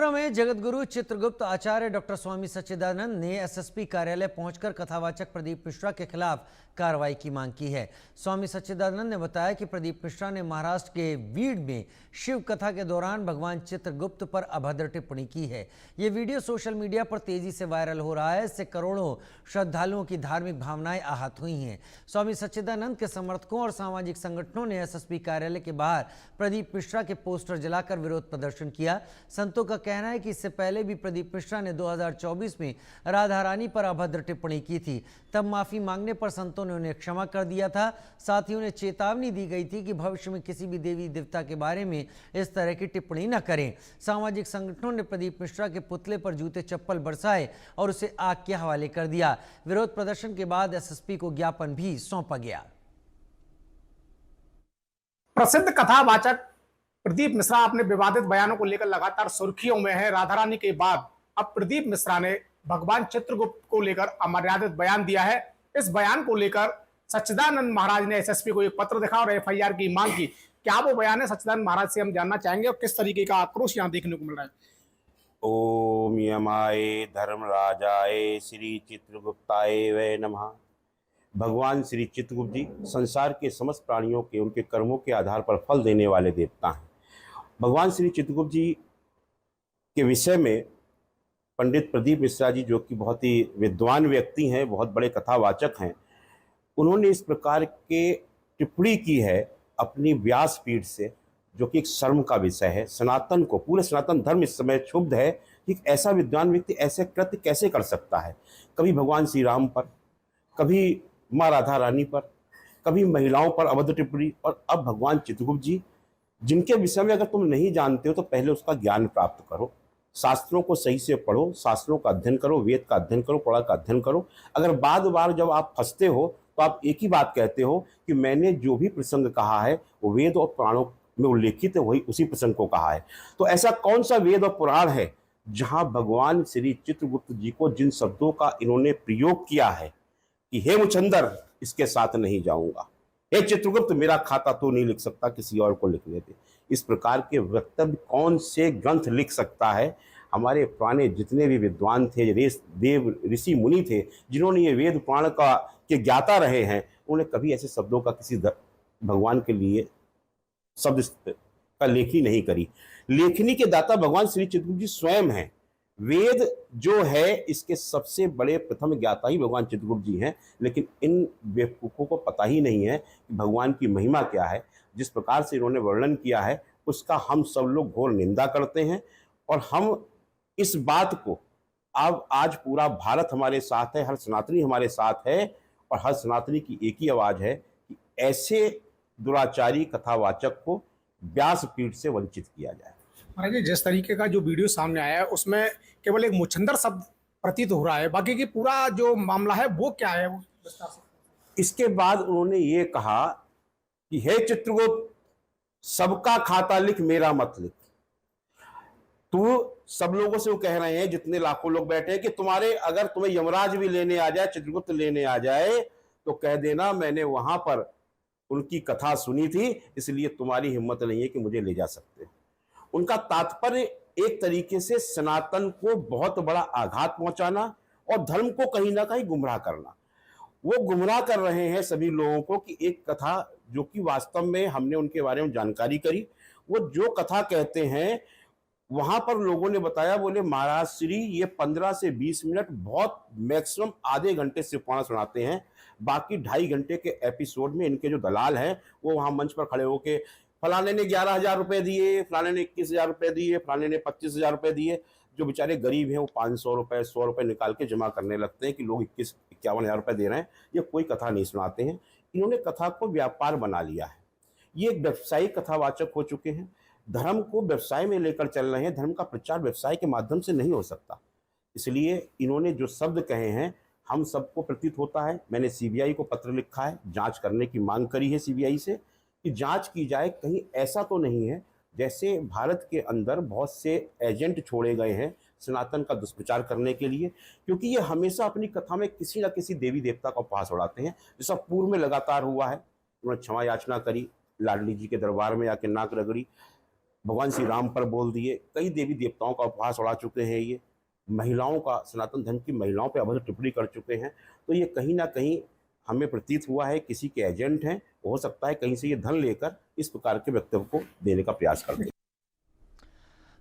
मथुरा में जगतगुरु चित्रगुप्त आचार्य डॉक्टर स्वामी सच्चिदानंद ने एसएसपी कार्यालय पहुंचकर कथावाचक प्रदीप मिश्रा के खिलाफ कार्रवाई की मांग की है। स्वामी सच्चिदानंद ने बताया कि प्रदीप मिश्रा ने महाराष्ट्र के वीड में शिव कथा के दौरान भगवान चित्रगुप्त पर अभद्र टिप्पणी की है। ये वीडियो सोशल मीडिया पर तेजी से वायरल हो रहा है। इससे करोड़ों श्रद्धालुओं की धार्मिक भावनाएं आहत हुई हैं। स्वामी सच्चिदानंद के समर्थकों और सामाजिक संगठनों ने एसएसपी कार्यालय के बाहर प्रदीप मिश्रा के पोस्टर जलाकर विरोध प्रदर्शन किया। संतों का कहना है कि इससे पहले भी प्रदीप मिश्रा ने 2024 में राधा रानी पर अभद्र टिप्पणी की थी। तब माफी मांगने पर संतों ने उन्हें क्षमा कर दिया था। साथ ही उन्हें चेतावनी दी गई थी कि भविष्य में किसी भी देवी देवता के बारे में इस तरह की टिप्पणी न करें। सामाजिक संगठनों ने प्रदीप मिश्रा के पुतले पर जूते चप्पल बरसाए और उसे आग के हवाले कर दिया। विरोध प्रदर्शन के बाद एसएसपी को ज्ञापन भी सौंपा गया। प्रसिद्ध कथावाचक प्रदीप मिश्रा अपने विवादित बयानों को लेकर लगातार सुर्खियों में है। राधा रानी के बाद अब प्रदीप मिश्रा ने भगवान चित्रगुप्त को लेकर अमर्यादित बयान दिया है। इस बयान को लेकर सच्चिदानंद महाराज ने एसएसपी को एक पत्र दिखा और एफआईआर की मांग की। क्या वो बयान है, सच्चिदानंद महाराज से हम जानना चाहेंगे और किस तरीके का आक्रोश यहाँ देखने को मिल रहा है। ओम यमाय धर्मराजाय श्री चित्रगुप्ताय वै नमः। भगवान श्री चित्रगुप्त जी संसार के समस्त प्राणियों के उनके कर्मों के आधार पर फल देने वाले देवता हैं। भगवान श्री चित्रगुप्त जी के विषय में पंडित प्रदीप मिश्रा जी, जो कि बहुत ही विद्वान व्यक्ति हैं, बहुत बड़े कथावाचक हैं, उन्होंने इस प्रकार के टिप्पणी की है अपनी व्यासपीठ से, जो कि एक शर्म का विषय है। सनातन को, पूरे सनातन धर्म इस समय क्षुब्ध है कि ऐसा विद्वान व्यक्ति ऐसे कृत्य कैसे कर सकता है। कभी भगवान श्री राम पर, कभी माँ राधा रानी पर, कभी महिलाओं पर अभद्र टिप्पणी, और अब भगवान चित्रगुप्त जी, जिनके विषय में अगर तुम नहीं जानते हो तो पहले उसका ज्ञान प्राप्त करो, शास्त्रों को सही से पढ़ो, शास्त्रों का अध्ययन करो, वेद का अध्ययन करो, पुराण का अध्ययन करो। अगर बार जब आप फंसते हो तो आप एक ही बात कहते हो कि मैंने जो भी प्रसंग कहा है वो वेद और पुराणों में उल्लेखित है, वही उसी प्रसंग को कहा है। तो ऐसा कौन सा वेद और पुराण है जहां भगवान श्री चित्रगुप्त जी को जिन शब्दों का इन्होंने प्रयोग किया है कि हे मुचंदर, इसके साथ नहीं जाऊंगा, हे चित्रगुप्त, मेरा खाता तो नहीं लिख सकता, किसी और को लिखने दे। इस प्रकार के वक्तव्य कौन से ग्रंथ लिख सकता है। हमारे पुराने जितने भी विद्वान थे, देव ऋषि मुनि थे, जिन्होंने ये वेद पुराण का के ज्ञाता रहे हैं, उन्होंने कभी ऐसे शब्दों का किसी भगवान के लिए शब्द का लेखनी नहीं करी। लेखनी के दाता भगवान श्री चित्रगुप्त जी स्वयं हैं। वेद जो है इसके सबसे बड़े प्रथम ज्ञाता ही भगवान चित्रगुप्त जी हैं। लेकिन इन बेवकूफ़ों को पता ही नहीं है कि भगवान की महिमा क्या है। जिस प्रकार से इन्होंने वर्णन किया है उसका हम सब लोग घोर निंदा करते हैं, और हम इस बात को अब आज पूरा भारत हमारे साथ है, हर सनातनी हमारे साथ है, और हर सनातनी की एक ही आवाज़ है कि ऐसे दुराचारी कथावाचक को व्यासपीठ से वंचित किया जाए। महाराज जी, जिस तरीके का जो वीडियो सामने आया है उसमें केवल एक मुचंदर शब्द प्रतीत हो रहा है, बाकी की पूरा जो मामला है वो क्या है, वो विस्तार से। इसके बाद उन्होंने ये कहा कि हे चित्रगुप्त, सबका खाता लिख, मेरा मत लिख। तू सब लोगों से वो कह रहे हैं, जितने लाखों लोग बैठे हैं, कि अगर तुम्हें यमराज भी लेने आ जाए, चित्रगुप्त लेने आ जाए, तो कह देना मैंने वहां पर उनकी कथा सुनी थी, इसलिए तुम्हारी हिम्मत नहीं है कि मुझे ले जा सकते। उनका तात्पर्य एक तरीके से सनातन को बहुत बड़ा आघात पहुंचाना और धर्म को कहीं ना कहीं गुमराह करना। वो गुमराह कर रहे हैं सभी लोगों को कि एक कथा जो कि वास्तव में हमने उनके बारे में जानकारी करी, वो जो कथा कहते हैं वहां पर लोगों ने बताया, बोले महाराज श्री ये 15 से 20 मिनट, बहुत मैक्सिमम आधे घंटे से पुराण सुनाते हैं। बाकी 2.5 घंटे के एपिसोड में इनके जो दलाल हैं वो वहां मंच पर खड़े होके फलाने ने 11,000 रुपए दिए, फलाने ने 21,000 रुपए दिए, फलाने ने 25,000 रुपए दिए। जो बेचारे गरीब हैं वो 500 रुपए 100 रुपए निकाल के जमा करने लगते हैं कि लोग 51,000 रुपए दे रहे हैं। ये कोई कथा नहीं सुनाते हैं। इन्होंने कथा को व्यापार बना लिया है। ये एक व्यवसायिक कथावाचक हो चुके हैं। धर्म को व्यवसाय में लेकर चल रहे हैं। धर्म का प्रचार व्यवसाय के माध्यम से नहीं हो सकता। इसलिए इन्होंने जो शब्द कहे हैं, हम सबको प्रतीत होता है। मैंने सीबीआई को पत्र लिखा है, जांच करने की मांग करी है सीबीआई से कि जांच की जाए, कहीं ऐसा तो नहीं है जैसे भारत के अंदर बहुत से एजेंट छोड़े गए हैं सनातन का दुष्प्रचार करने के लिए, क्योंकि ये हमेशा अपनी कथा में किसी न किसी देवी देवता का उपहास उड़ाते हैं, जैसा पूर्व में लगातार हुआ है। उन्होंने क्षमा याचना करी, लाडली जी के दरबार में आके नाक रगड़ी। भगवान श्री राम पर बोल दिए, कई देवी देवताओं का उपहास उड़ा चुके हैं। ये महिलाओं का, सनातन धर्म की महिलाओं पर अभद्र टिप्पणी कर चुके हैं। तो ये कहीं ना कहीं हमें प्रतीत हुआ है किसी के एजेंट हैं। हो सकता है कहीं से ये धन लेकर इस प्रकार के वक्तव्य को देने का प्रयास करते हैं।